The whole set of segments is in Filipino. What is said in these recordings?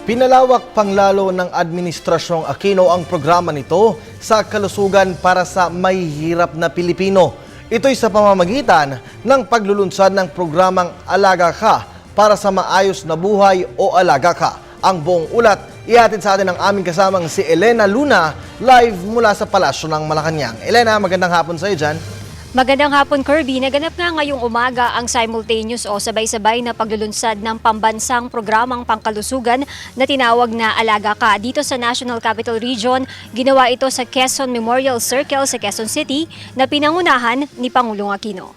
Pinalawak panglalo ng Administrasyong Aquino ang programa nito sa kalusugan para sa mahihirap na Pilipino. Ito'y sa pamamagitan ng paglulunsad ng programang Alaga Ka para sa maayos na buhay o Alaga Ka. Ang buong ulat, ihatid sa atin ang aming kasamang si Elena Luna, live mula sa Palasyo ng Malacanang. Elena, magandang hapon sa iyo dyan. Magandang hapon, Kirby. Naganap nga ngayong umaga ang simultaneous o sabay-sabay na paglulunsad ng pambansang programang pangkalusugan na tinawag na Alaga Ka. Dito sa National Capital Region, ginawa ito sa Quezon Memorial Circle sa Quezon City na pinangunahan ni Pangulong Aquino.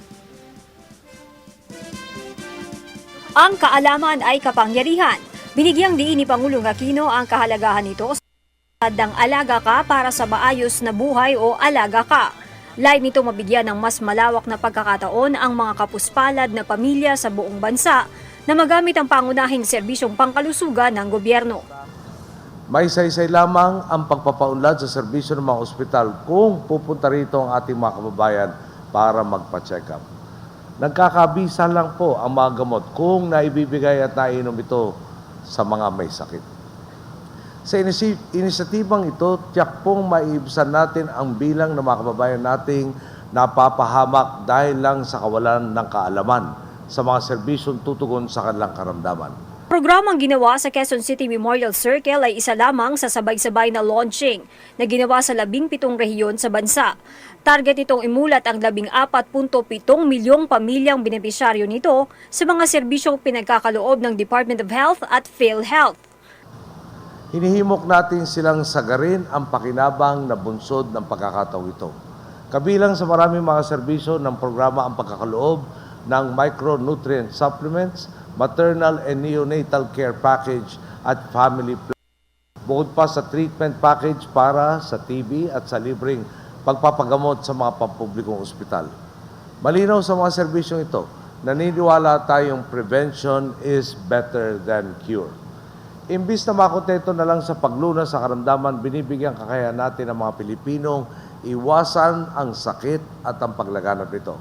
Ang kaalaman ay kapangyarihan. Binigyang diin ni Pangulong Aquino ang kahalagahan nito sa ng Alaga Ka para sa maayos na buhay o Alaga Ka. Live nito mabigyan ng mas malawak na pagkakataon ang mga kapuspalad na pamilya sa buong bansa na magamit ang pangunahing serbisyong pangkalusugan ng gobyerno. May saysay lamang ang pagpapaunlad sa serbisyo ng mga ospital kung pupunta rito ang ating mga kababayan para magpa-check up. Nagkakabisa lang po ang mga gamot kung naibibigay at nainom ito sa mga may sakit. Sa inisyatibang ito, tiyak pong maiibsan natin ang bilang ng mga kababayan nating napapahamak dahil lang sa kawalan ng kaalaman sa mga serbisyong tutugon sa kanilang karamdaman. Programang ginawa sa Quezon City Memorial Circle ay isa lamang sa sabay-sabay na launching na ginawa sa 17 rehiyon sa bansa. Target itong imulat ang 14.7 milyong pamilyang benepisyaryo nito sa mga serbisyong pinagkakaloob ng Department of Health at PhilHealth. Hinihimok natin silang sagarin ang pakinabang na bunsod ng pagkakataong ito. Kabilang sa maraming mga serbisyo ng programa ang pagkakaloob ng micronutrient supplements, maternal and neonatal care package at family plan. Bukod pa sa treatment package para sa TB at sa libreng pagpapagamot sa mga pampublikong ospital. Malinaw sa mga serbisyong ito, naniniwala tayong prevention is better than cure. Imbis na makontento na lang sa paglunas sa karamdaman, binibigyan kakayahan natin ang mga Pilipinong iwasan ang sakit at ang paglaganap nito.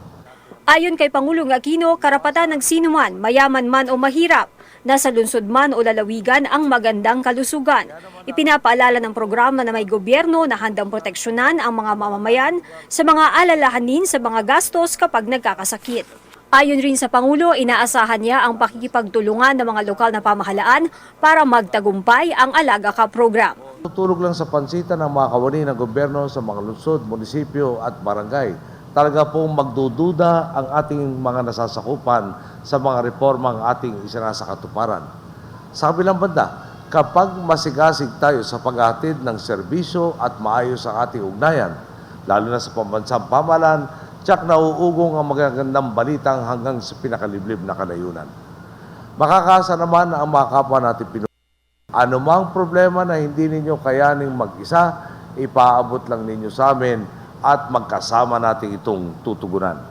Ayon kay Pangulong Aquino, karapatan ng sino man, mayaman man o mahirap, nasa lungsod man o lalawigan ang magandang kalusugan. Ipinapaalala ng programa na may gobyerno na handang proteksyonan ang mga mamamayan sa mga alalahanin sa mga gastos kapag nagkakasakit. Ayon rin sa Pangulo, inaasahan niya ang pakikipagtulungan ng mga lokal na pamahalaan para magtagumpay ang Alaga Ka program. Tutulog lang sa pansitan ng mga kawani ng gobyerno sa mga lungsod, munisipyo at barangay. Talaga pong magdududa ang ating mga nasasakupan sa mga reformang ating isinasakatuparan. Sa kabilang banda, kapag masigasig tayo sa paghahatid ng serbisyo at maayos ang ating ugnayan, lalo na sa pambansang pamahalaan, tiyak na uugong ang magagandang balitang hanggang sa pinakaliblib na kanayunan. Makakasa naman ang mga kapwa natin Pinoy. Anumang problema na hindi ninyo kayaning mag-isa, ipaabot lang ninyo sa amin at magkasama natin itong tutugunan.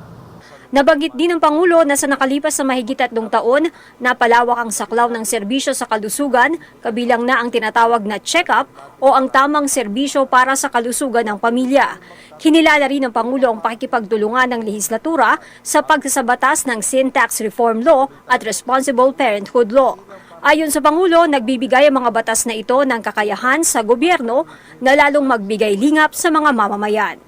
Nabanggit din ng Pangulo na sa nakalipas na mahigit 3 taon, napalawak ang saklaw ng serbisyo sa kalusugan, kabilang na ang tinatawag na check-up o ang tamang serbisyo para sa kalusugan ng pamilya. Kinilala rin ng Pangulo ang pakikipagtulungan ng lehislatura sa pagsasabatas ng Sin Tax Reform Law at Responsible Parenthood Law. Ayon sa Pangulo, nagbibigay ang mga batas na ito ng kakayahan sa gobyerno na lalong magbigay lingap sa mga mamamayan.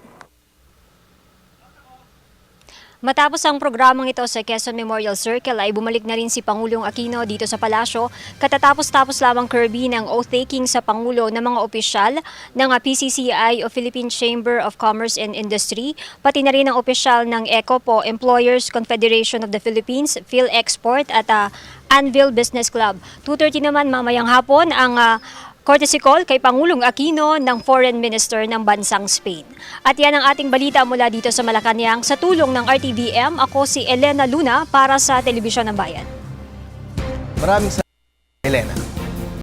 Matapos ang programang ito sa Quezon Memorial Circle ay bumalik na rin si Pangulong Aquino dito sa Palasyo katatapos-tapos lamang Kirby ng oath-taking sa Pangulo ng mga opisyal ng PCCI o Philippine Chamber of Commerce and Industry, pati na rin ang opisyal ng ECOPO, Employers Confederation of the Philippines, PhilExport at Anvil Business Club. 2:30 naman mamayang hapon ang courtesy call kay Pangulong Aquino ng Foreign Minister ng bansang Spain. At yan ang ating balita mula dito sa Malacanang sa tulong ng RTVM. Ako si Elena Luna para sa Telebisyon ng Bayan. Maraming salamat, Elena.